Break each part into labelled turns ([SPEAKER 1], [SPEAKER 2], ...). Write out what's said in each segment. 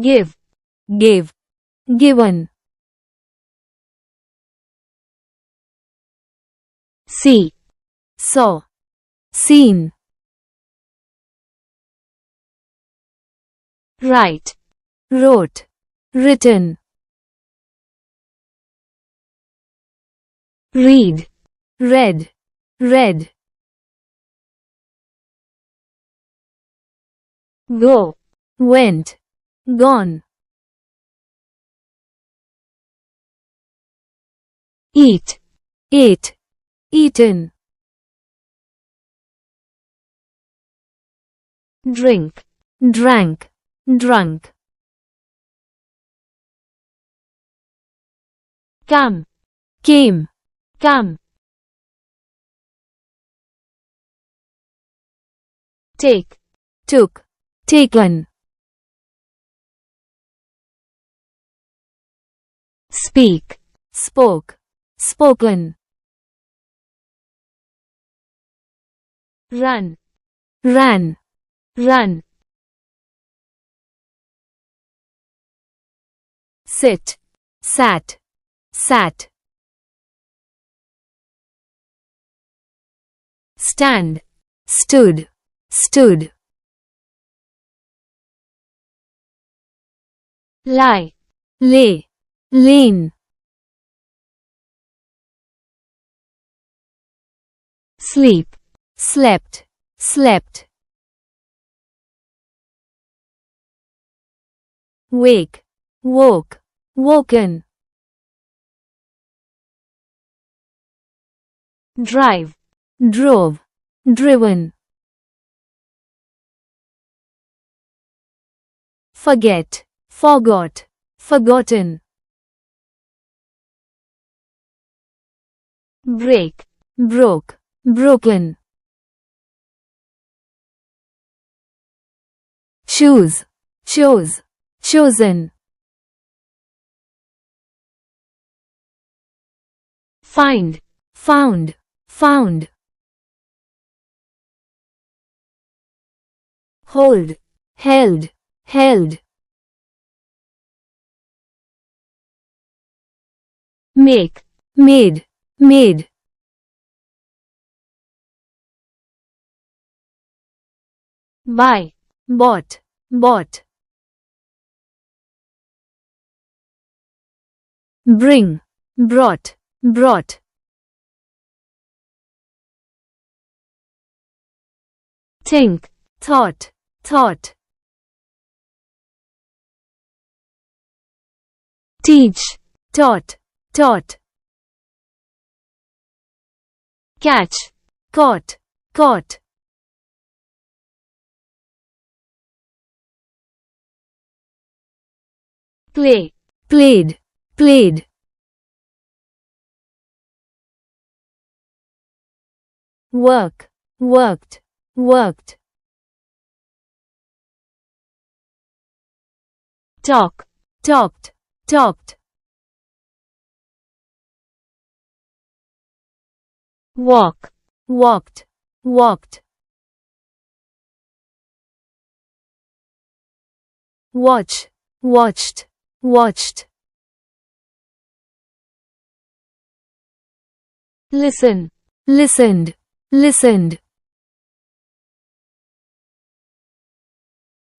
[SPEAKER 1] give,
[SPEAKER 2] gave, given.
[SPEAKER 1] see,
[SPEAKER 2] Saw, seen.
[SPEAKER 1] write,
[SPEAKER 2] Wrote, written.
[SPEAKER 1] read,
[SPEAKER 2] Read, read.
[SPEAKER 1] go,
[SPEAKER 2] Went, gone.
[SPEAKER 1] eat,
[SPEAKER 2] Ate, eaten.
[SPEAKER 1] drink,
[SPEAKER 2] Drank, drunk.
[SPEAKER 1] come,
[SPEAKER 2] Came,
[SPEAKER 1] come, take,
[SPEAKER 2] took, taken.
[SPEAKER 1] speak,
[SPEAKER 2] Spoke, spoken.
[SPEAKER 1] run,
[SPEAKER 2] Ran,
[SPEAKER 1] run,
[SPEAKER 2] sit, sat, sat. Stand, stood, stood.
[SPEAKER 1] lie,
[SPEAKER 2] Lay, lain.
[SPEAKER 1] sleep,
[SPEAKER 2] Slept, slept. Wake, woke, woken.
[SPEAKER 1] drive,
[SPEAKER 2] Drove, driven. Forget, forgot, forgotten.
[SPEAKER 1] break,
[SPEAKER 2] Broke, broken. Choose, chose, chosen.
[SPEAKER 1] find,
[SPEAKER 2] Found, found. Hold, held, held.
[SPEAKER 1] make,
[SPEAKER 2] Made, made.
[SPEAKER 1] buy,
[SPEAKER 2] Bought, bought. Bring, brought, brought.
[SPEAKER 1] think,
[SPEAKER 2] Thought, thought.
[SPEAKER 1] teach,
[SPEAKER 2] Taught, taught.
[SPEAKER 1] catch,
[SPEAKER 2] Caught, caught.
[SPEAKER 1] play,
[SPEAKER 2] Played, played. Work, worked, worked.
[SPEAKER 1] talk,
[SPEAKER 2] Talked, talked.
[SPEAKER 1] walk,
[SPEAKER 2] Walked, walked. Watch, watched, watched.
[SPEAKER 1] listen,
[SPEAKER 2] Listened, listened.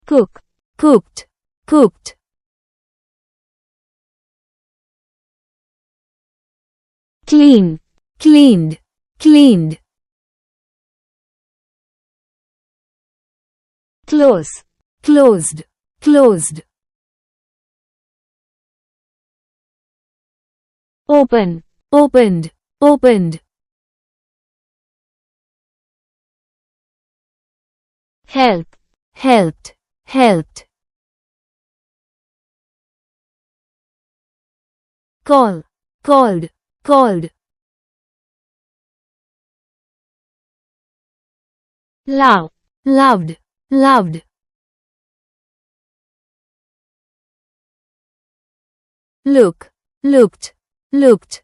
[SPEAKER 1] cook,
[SPEAKER 2] Cooked, cooked.
[SPEAKER 1] clean,
[SPEAKER 2] Cleaned, cleaned.
[SPEAKER 1] close,
[SPEAKER 2] Closed, closed.
[SPEAKER 1] open,
[SPEAKER 2] Opened, opened.
[SPEAKER 1] help,
[SPEAKER 2] Helped, helped. Call, called, called.
[SPEAKER 1] love,
[SPEAKER 2] Loved, loved. Look, looked, looked.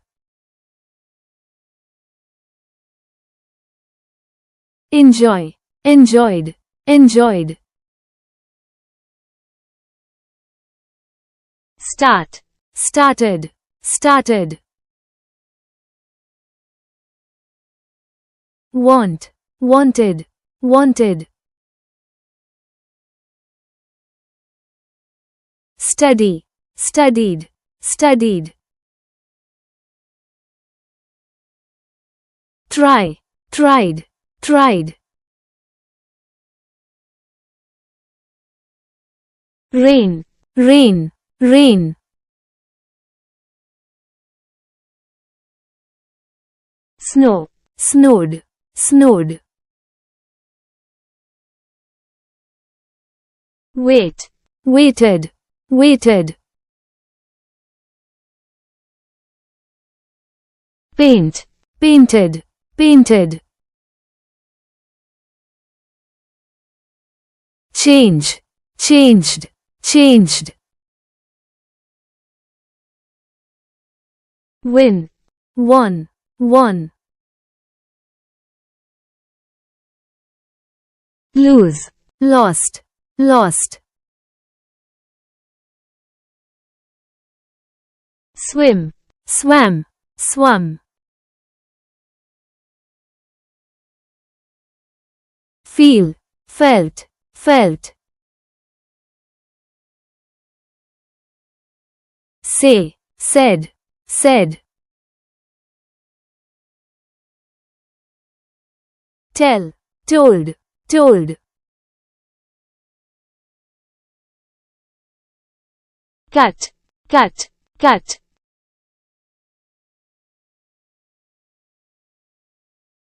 [SPEAKER 2] Enjoy, enjoyed, enjoyed.
[SPEAKER 1] start,
[SPEAKER 2] started, started. Want, wanted, wanted. Study, studied, studied. Try, tried, tried.
[SPEAKER 1] rain,
[SPEAKER 2] Rain, rain.
[SPEAKER 1] snow,
[SPEAKER 2] Snowed, snowed.
[SPEAKER 1] wait,
[SPEAKER 2] Waited, waited.
[SPEAKER 1] paint,
[SPEAKER 2] Painted, painted. Change, changed, changed.
[SPEAKER 1] win,
[SPEAKER 2] Won, won.
[SPEAKER 1] lose,
[SPEAKER 2] Lost, lost.
[SPEAKER 1] swim,
[SPEAKER 2] Swam, swum. Feel, felt, felt. Say, said, said. Tell, told, told.
[SPEAKER 1] cut, cut, cut.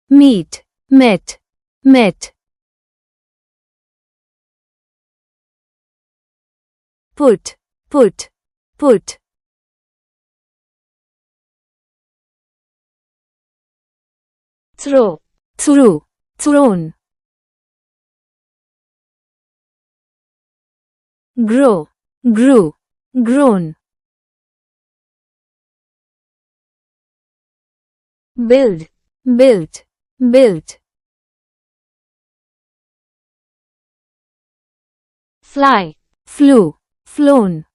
[SPEAKER 2] Meet, met, met. Put, put, put.
[SPEAKER 1] throw,
[SPEAKER 2] Through, thrown. Grow, grew, grown.
[SPEAKER 1] build,
[SPEAKER 2] Built, built.
[SPEAKER 1] fly,
[SPEAKER 2] Flew, flown.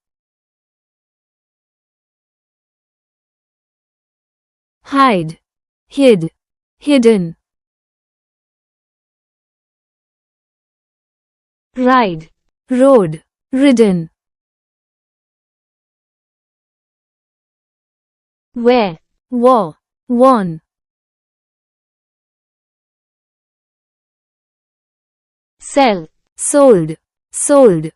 [SPEAKER 2] Hide, hid, hidden.
[SPEAKER 1] ride,
[SPEAKER 2] Rode, ridden.
[SPEAKER 1] wear,
[SPEAKER 2] Wore, worn.
[SPEAKER 1] sell,
[SPEAKER 2] Sold, sold.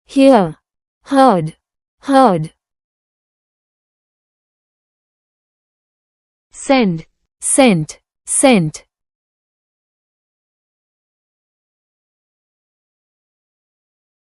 [SPEAKER 2] Hear, heard, heard.
[SPEAKER 1] send,
[SPEAKER 2] Sent, sent.